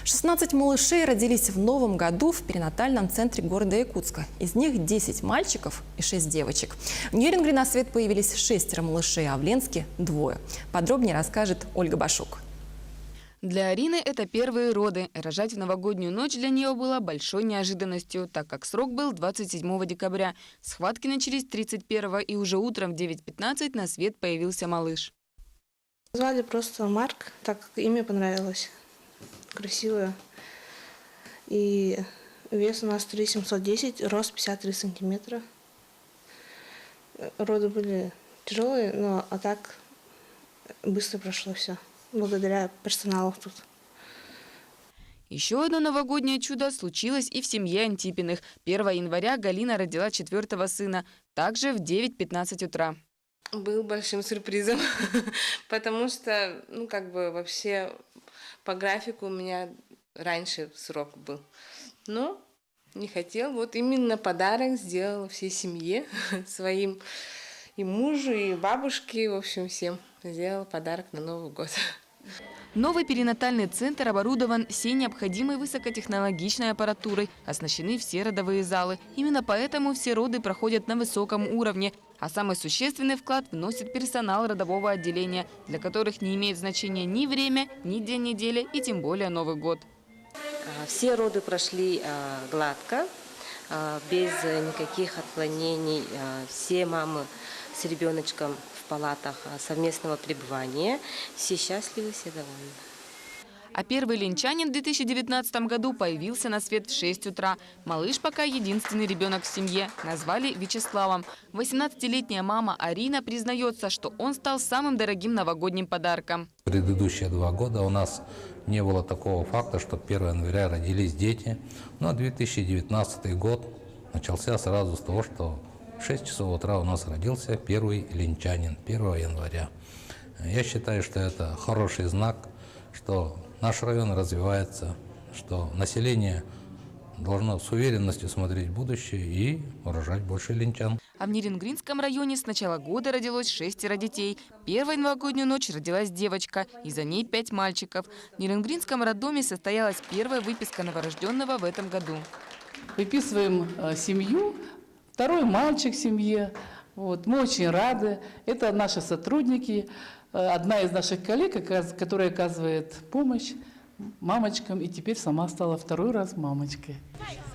16 малышей родились в новом году в перинатальном центре города Якутска. Из них 10 мальчиков и 6 девочек. В Нерюнгри на свет появились 6 малышей, а в Ленске – 2. Подробнее расскажет Ольга Башук. Для Арины это первые роды. Рожать в новогоднюю ночь для нее было большой неожиданностью, так как срок был 27 декабря. Схватки начались 31-го, и уже утром в 9:15 на свет появился малыш. Звали просто Марк, так как имя понравилось. Красивое. И вес у нас 3710, рост 53 сантиметра. Роды были тяжелые, но а так быстро прошло все. Благодаря персоналу тут. Еще одно новогоднее чудо случилось и в семье Антипиных. 1 января Галина родила 4-го сына, также в 9:15 утра. Был большим сюрпризом, потому что, вообще по графику у меня раньше срок был. Но не хотел, вот именно подарок сделала всей семье, своим и мужу, и бабушке, в общем, всем сделала подарок на Новый год. Новый перинатальный центр оборудован всей необходимой высокотехнологичной аппаратурой, оснащены все родовые залы. Именно поэтому все роды проходят на высоком уровне. А самый существенный вклад вносит персонал родового отделения, для которых не имеет значения ни время, ни день недели и тем более Новый год. Все роды прошли гладко, без никаких отклонений. Все мамы с ребеночком в палатах совместного пребывания. Все счастливы, все довольны. А первый ленчанин в 2019 году появился на свет в 6 утра. Малыш пока единственный ребенок в семье. Назвали Вячеславом. 18-летняя мама Арина признается, что он стал самым дорогим новогодним подарком. Предыдущие 2 года у нас не было такого факта, что 1 января родились дети. Но 2019 год начался сразу с того, что в 6 часов утра у нас родился первый ленчанин 1 января. Я считаю, что это хороший знак, что наш район развивается, что население должно с уверенностью смотреть в будущее и рожать больше ленчан. А в Нерюнгринском районе с начала года родилось 6 детей. Первой новогоднюю ночь родилась девочка, и за ней 5 мальчиков. В Нерюнгринском роддоме состоялась первая выписка новорожденного в этом году. Выписываем семью, 2-й мальчик в семье. Вот, мы очень рады. Это наши сотрудники. Одна из наших коллег, которая оказывает помощь мамочкам, и теперь сама стала 2-й раз мамочкой.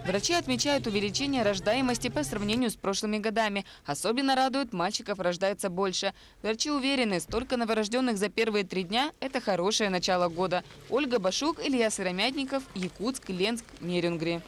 Врачи отмечают увеличение рождаемости по сравнению с прошлыми годами. Особенно радует, мальчиков рождается больше. Врачи уверены, столько новорожденных за первые 3 дня – это хорошее начало года. Ольга Башук, Илья Сыромятников, Якутск, Ленск, Нерюнгри.